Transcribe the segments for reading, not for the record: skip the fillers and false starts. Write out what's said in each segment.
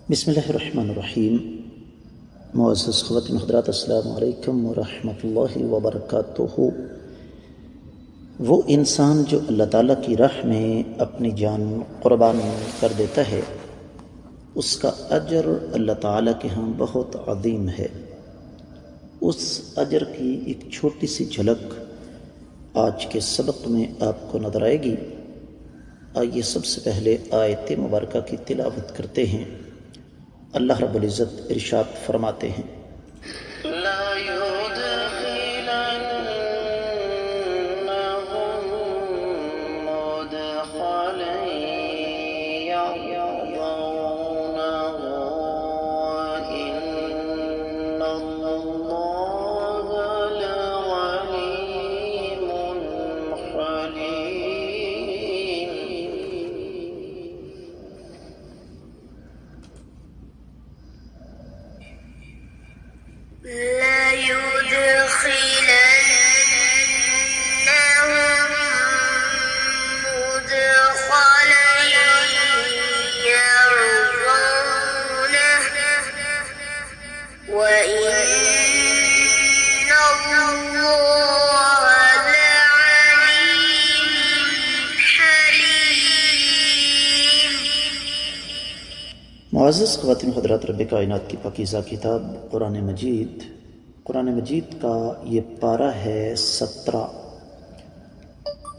بسم اللہ الرحمن الرحیم۔ معزز خواتین حضرات، السلام علیکم ورحمۃ اللہ وبرکاتہ۔ وہ انسان جو اللہ تعالیٰ کی راہ میں اپنی جان قربان کر دیتا ہے، اس کا اجر اللہ تعالیٰ کے ہاں بہت عظیم ہے۔ اس اجر کی ایک چھوٹی سی جھلک آج کے سبق میں آپ کو نظر آئے گی۔ آئیے سب سے پہلے آیت مبارکہ کی تلاوت کرتے ہیں۔ اللہ رب العزت ارشاد فرماتے ہیں، معزز خواتین حضرات، رب کائنات کی پاکیزہ کتاب قرآن مجید کا یہ پارہ ہے 17۔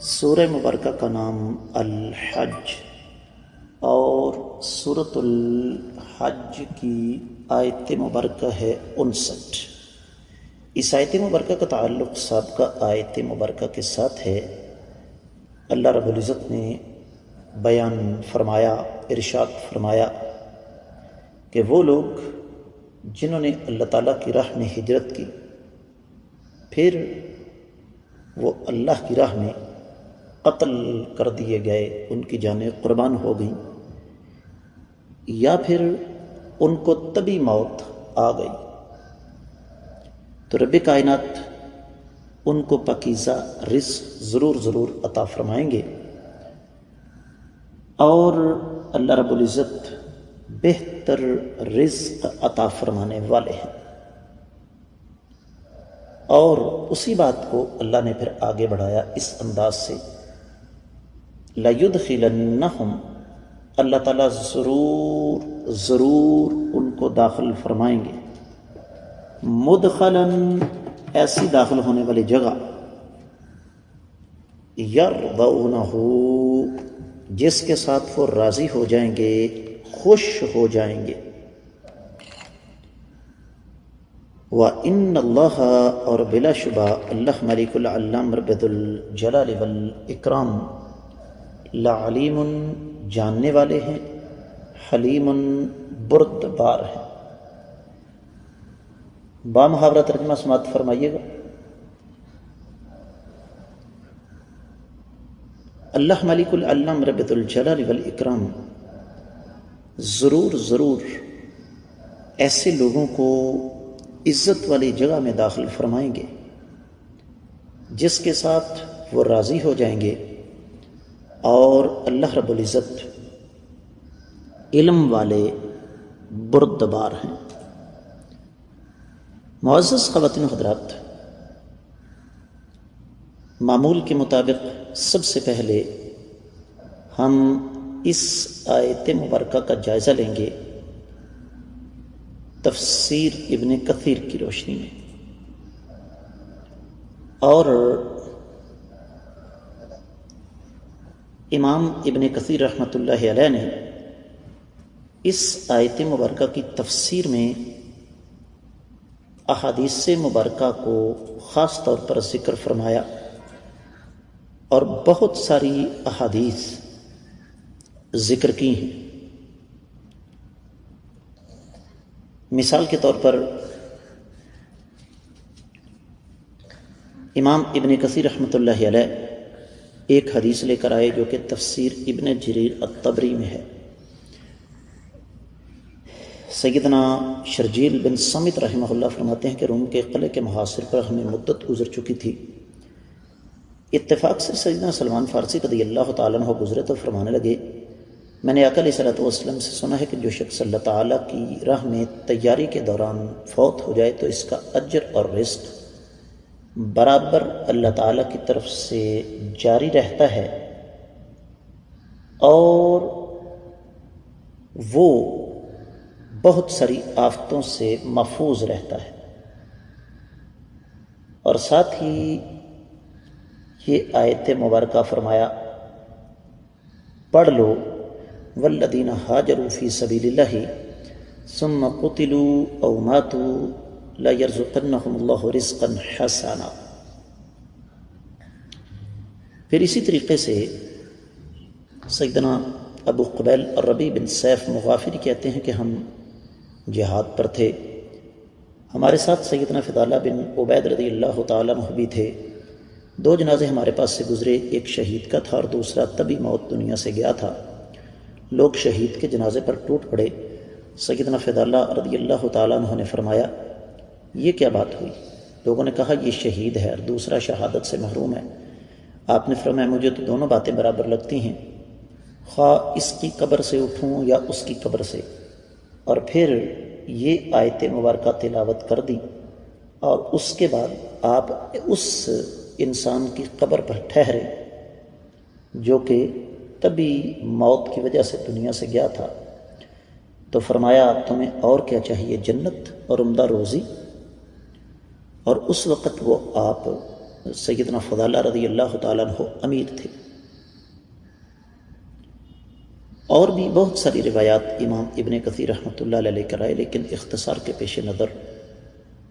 سورہ مبارکہ کا نام الحج، اور سورۃ الحج کی آیت مبارکہ ہے 59۔ اس آیت مبارکہ کا تعلق سابقہ آیت مبارکہ کے ساتھ ہے۔ اللہ رب العزت نے بیان فرمایا، ارشاد فرمایا کہ وہ لوگ جنہوں نے اللہ تعالیٰ کی راہ میں ہجرت کی، پھر وہ اللہ کی راہ میں قتل کر دیے گئے، ان کی جانیں قربان ہو گئیں، یا پھر ان کو طبی موت آ گئی، تو رب کائنات ان کو پاکیزہ رزق ضرور عطا فرمائیں گے، اور اللہ رب العزت بہتر رزق عطا فرمانے والے ہیں۔ اور اسی بات کو اللہ نے پھر آگے بڑھایا اس انداز سے، لَيُدْخِلَنَّهُمْ، اللہ تعالیٰ ضرور ان کو داخل فرمائیں گے، مدخلاً، ایسی داخل ہونے والی جگہ، یرضونہ، جس کے ساتھ وہ راضی ہو جائیں گے، خوش ہو جائیں گے۔ وَإِنَّ اللَّهَ، اور بلا شبہ اللہ ملک العلام رب الجلال والاکرام، لعلیم، جاننے والے ہیں، حلیم، بردبار ہیں۔ بامحاورہ ترجمہ سماعت فرمائیے گا۔ اللہ ملک العلام رب الجلال والاکرام ضرور ایسے لوگوں کو عزت والی جگہ میں داخل فرمائیں گے جس کے ساتھ وہ راضی ہو جائیں گے، اور اللہ رب العزت علم والے بردبار ہیں۔ معزز خواتین و حضرات، معمول کے مطابق سب سے پہلے ہم اس آیت مبارکہ کا جائزہ لیں گے تفسیر ابن کثیر کی روشنی میں، اور امام ابن کثیر رحمۃ اللہ علیہ نے اس آیت مبارکہ کی تفسیر میں احادیث مبارکہ کو خاص طور پر ذکر فرمایا، اور بہت ساری احادیث ذکر کی ہیں۔ مثال کے طور پر امام ابن کثیر رحمۃ اللہ علیہ ایک حدیث لے کر آئے جو کہ تفسیر ابن جریر الطبری میں ہے۔ سیدنا شرجیل بن سمت رحمہ اللہ فرماتے ہیں کہ روم کے قلعے کے محاصر پر ہمیں مدت گزر چکی تھی، اتفاق سے سیدنا سلمان فارسی رضی اللہ تعالیٰ عنہ گزرے تو فرمانے لگے، میں نے آقا علیہ صلاۃ والسلام سے سنا ہے کہ جو شخص اللہ تعالیٰ کی راہ میں تیاری کے دوران فوت ہو جائے تو اس کا اجر اور رزق برابر اللہ تعالیٰ کی طرف سے جاری رہتا ہے، اور وہ بہت ساری آفتوں سے محفوظ رہتا ہے۔ اور ساتھ ہی یہ آیت مبارکہ فرمایا، پڑھ لو، والذین ہاجروا فی سبیل اللہ ثم قتلوا او ماتوا لیرزقنہم اللہ رزقا حسنا۔ پھر اسی طریقے سے سیدنا ابو قبیل الربیع بن سیف مغافری کہتے ہیں کہ ہم جہاد پر تھے، ہمارے ساتھ سیدنا فضالہ بن عبید رضی اللہ تعالیٰ عنہ بھی تھے۔ 2 جنازے ہمارے پاس سے گزرے، ایک شہید کا تھا اور دوسرا طبی موت دنیا سے گیا تھا۔ لوگ شہید کے جنازے پر ٹوٹ پڑے۔ سیدنا فضالہ رضی اللہ تعالیٰ عنہ نے فرمایا، یہ کیا بات ہوئی؟ لوگوں نے کہا، یہ شہید ہے اور دوسرا شہادت سے محروم ہے۔ آپ نے فرمایا، مجھے تو دونوں باتیں برابر لگتی ہیں، خواہ اس کی قبر سے اٹھوں یا اس کی قبر سے۔ اور پھر یہ آیت مبارکہ تلاوت کر دی، اور اس کے بعد آپ اس انسان کی قبر پر ٹھہرے جو کہ طبی موت کی وجہ سے دنیا سے گیا تھا، تو فرمایا، تمہیں اور کیا چاہیے؟ جنت اور عمدہ روزی۔ اور اس وقت وہ آپ سیدنا فضالہ رضی اللہ تعالیٰ عنہ امیر تھے۔ اور بھی بہت ساری روایات امام ابن کثیر رحمۃ اللہ علیہ کر آئے، لیکن اختصار کے پیش نظر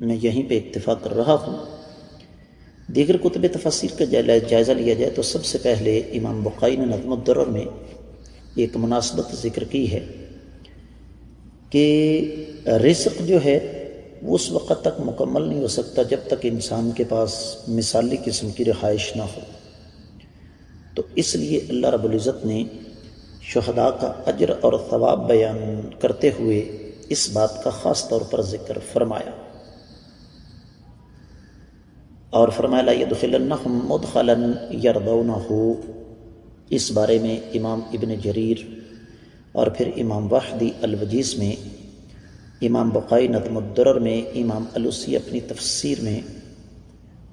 میں یہیں پہ اکتفا کر رہا ہوں۔ دیگر کتب تفسیر کا جائزہ لیا جائے تو سب سے پہلے امام بقائی نے نظم الدرر میں ایک مناسبت ذکر کی ہے کہ رزق جو ہے وہ اس وقت تک مکمل نہیں ہو سکتا جب تک انسان کے پاس مثالی قسم کی رہائش نہ ہو۔ تو اس لیے اللہ رب العزت نے شہداء کا اجر اور ثواب بیان کرتے ہوئے اس بات کا خاص طور پر ذکر فرمایا، اور فرمایا، لا يدخلنهم مدخلا يرضونه۔ اس بارے میں امام ابن جریر اور پھر امام وحدی الوجیز میں، امام بقائی نظم الدرر میں، امام الوسی اپنی تفسیر میں،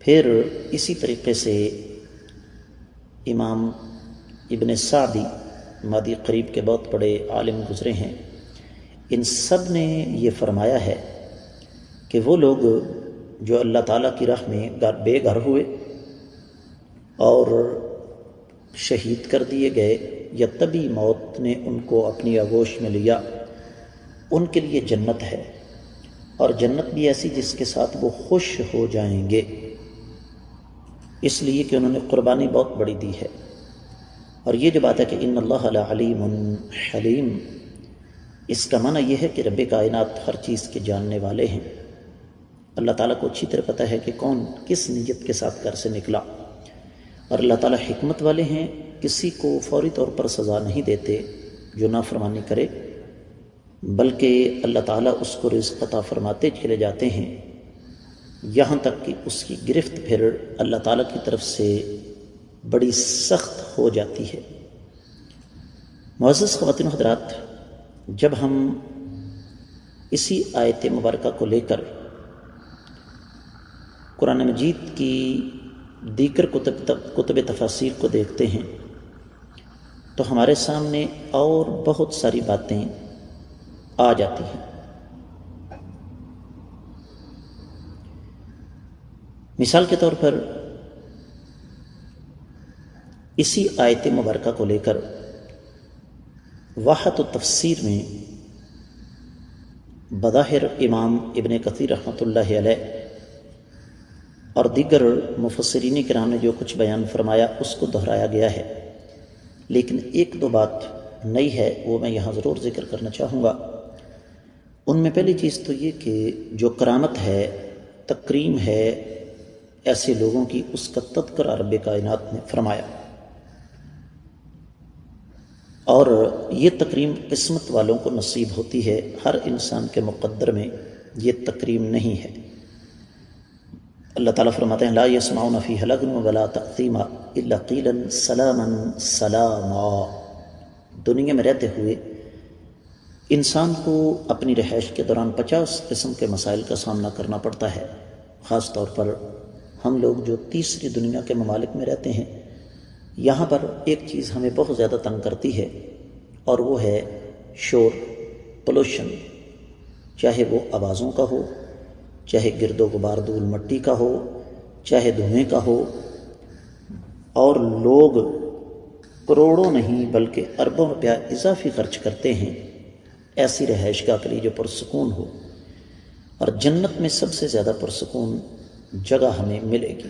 پھر اسی طریقے سے امام ابن سعدی مادی قریب کے بہت بڑے عالم گزرے ہیں، ان سب نے یہ فرمایا ہے کہ وہ لوگ جو اللہ تعالیٰ کی راہ میں بے گھر ہوئے اور شہید کر دیے گئے یا طبی موت نے ان کو اپنی آغوش میں لیا، ان کے لیے جنت ہے، اور جنت بھی ایسی جس کے ساتھ وہ خوش ہو جائیں گے، اس لیے کہ انہوں نے قربانی بہت بڑی دی ہے۔ اور یہ جو بات ہے کہ ان اللہ علیم حلیم، اس کا معنی یہ ہے کہ رب کائنات ہر چیز کے جاننے والے ہیں۔ اللہ تعالیٰ کو اچھی طرح پتہ ہے کہ کون کس نیت کے ساتھ گھر سے نکلا، اور اللہ تعالیٰ حکمت والے ہیں، کسی کو فوری طور پر سزا نہیں دیتے جو نافرمانی کرے، بلکہ اللہ تعالیٰ اس کو رزق عطا فرماتے چلے جاتے ہیں، یہاں تک کہ اس کی گرفت پھر اللہ تعالیٰ کی طرف سے بڑی سخت ہو جاتی ہے۔ معزز خواتین و حضرات، جب ہم اسی آیت مبارکہ کو لے کر قرآن مجید کی دیگر کتب تفاسیر کو دیکھتے ہیں تو ہمارے سامنے اور بہت ساری باتیں آ جاتی ہیں۔ مثال کے طور پر اسی آیت مبارکہ کو لے کر واحد التفسیر میں بظاہر امام ابن کثیر رحمۃ اللہ علیہ اور دیگر مفسرین کرام نے جو کچھ بیان فرمایا اس کو دہرایا گیا ہے، لیکن ایک دو بات نئی ہے، وہ میں یہاں ضرور ذکر کرنا چاہوں گا۔ ان میں پہلی چیز تو یہ کہ جو کرامت ہے، تکریم ہے ایسے لوگوں کی، اس کا تذکرہ رب کائنات نے فرمایا، اور یہ تکریم قسمت والوں کو نصیب ہوتی ہے، ہر انسان کے مقدر میں یہ تکریم نہیں ہے۔ اللہ تعالیٰ فرماتے ہیں، لا يسمعون فیہا لغوا ولا تأثیما الا قیلا سلاما سلاما۔ دنیا میں رہتے ہوئے انسان کو اپنی رہائش کے دوران 50 قسم کے مسائل کا سامنا کرنا پڑتا ہے۔ خاص طور پر ہم لوگ جو تیسری دنیا کے ممالک میں رہتے ہیں، یہاں پر ایک چیز ہمیں بہت زیادہ تنگ کرتی ہے، اور وہ ہے شور، پولوشن، چاہے وہ آوازوں کا ہو، چاہے گرد و غبار دھول مٹی کا ہو، چاہے دھوئیں کا ہو، اور لوگ کروڑوں نہیں بلکہ اربوں روپیہ اضافی خرچ کرتے ہیں ایسی رہائش گاہ کے لیے جو پرسکون ہو۔ اور جنت میں سب سے زیادہ پرسکون جگہ ہمیں ملے گی۔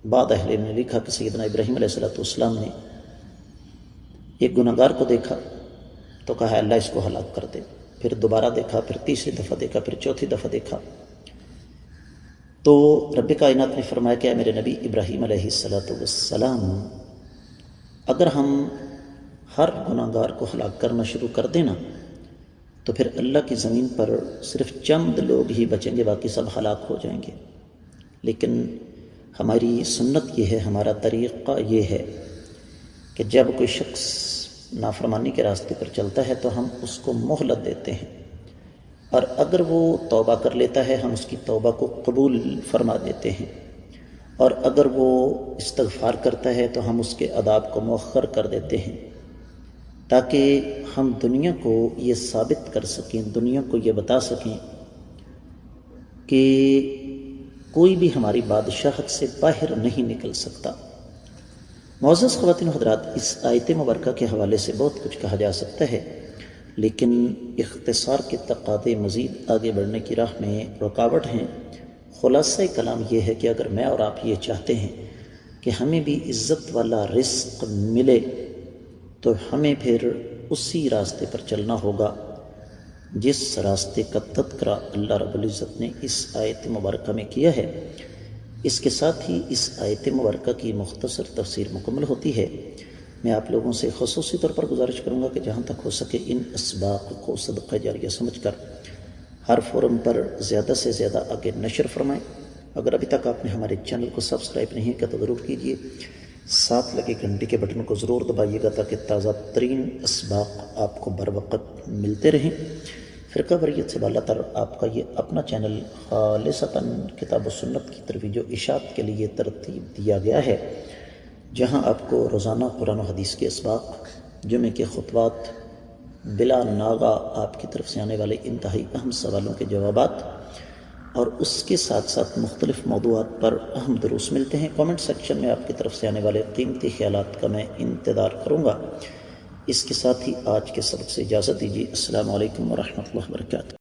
بعض اہل علم نے لکھا کہ سیدنا ابراہیم علیہ السلام نے ایک گنہگار کو دیکھا تو کہا اللہ اس کو ہلاک کر دے، پھر دوبارہ دیکھا، پھر تیسری دفعہ دیکھا، پھر چوتھی دفعہ دیکھا، تو رب کائنات نے فرمایا کہ اے میرے نبی ابراہیم علیہ السلام، اگر ہم ہر گنہگار کو ہلاک کرنا شروع کر دینا تو پھر اللہ کی زمین پر صرف چند لوگ ہی بچیں گے، باقی سب ہلاک ہو جائیں گے۔ لیکن ہماری سنت یہ ہے، ہمارا طریقہ یہ ہے کہ جب کوئی شخص نافرمانی کے راستے پر چلتا ہے تو ہم اس کو مہلت دیتے ہیں، اور اگر وہ توبہ کر لیتا ہے ہم اس کی توبہ کو قبول فرما دیتے ہیں، اور اگر وہ استغفار کرتا ہے تو ہم اس کے عذاب کو مؤخر کر دیتے ہیں، تاکہ ہم دنیا کو یہ ثابت کر سکیں، دنیا کو یہ بتا سکیں کہ کوئی بھی ہماری بادشاہت سے باہر نہیں نکل سکتا۔ معزز خواتین و حضرات، اس آیت مبارکہ کے حوالے سے بہت کچھ کہا جا سکتا ہے، لیکن اختصار کے تقاضے مزید آگے بڑھنے کی راہ میں رکاوٹ ہیں۔ خلاصہ کلام یہ ہے کہ اگر میں اور آپ یہ چاہتے ہیں کہ ہمیں بھی عزت والا رزق ملے تو ہمیں پھر اسی راستے پر چلنا ہوگا جس راستے کا تذکرہ اللہ رب العزت نے اس آیت مبارکہ میں کیا ہے۔ اس کے ساتھ ہی اس آیت مبارکہ کی مختصر تفسیر مکمل ہوتی ہے۔ میں آپ لوگوں سے خصوصی طور پر گزارش کروں گا کہ جہاں تک ہو سکے ان اسباق کو صدقہ جاریہ سمجھ کر ہر فورم پر زیادہ سے زیادہ آگے نشر فرمائیں۔ اگر ابھی تک آپ نے ہمارے چینل کو سبسکرائب نہیں کیا تو ضرور کیجیے، ساتھ لگے گھنٹی کے بٹن کو ضرور دبائیے گا تاکہ تازہ ترین اسباق آپ کو بر وقت ملتے رہیں۔ فرقہ واریت سے بالا تر آپ کا یہ اپنا چینل خالصتاً کتاب و سنت کی ترویج و اشاعت کے لیے ترتیب دیا گیا ہے، جہاں آپ کو روزانہ قرآن و حدیث کے اسباق، جمعے کے خطبات، بلا ناغہ آپ کی طرف سے آنے والے انتہائی اہم سوالوں کے جوابات، اور اس کے ساتھ ساتھ مختلف موضوعات پر اہم دروس ملتے ہیں۔ کامنٹ سیکشن میں آپ کی طرف سے آنے والے قیمتی خیالات کا میں انتظار کروں گا۔ اس کے ساتھ ہی آج کے سبق سے اجازت دیجیے۔ السلام علیکم ورحمۃ اللہ وبرکاتہ۔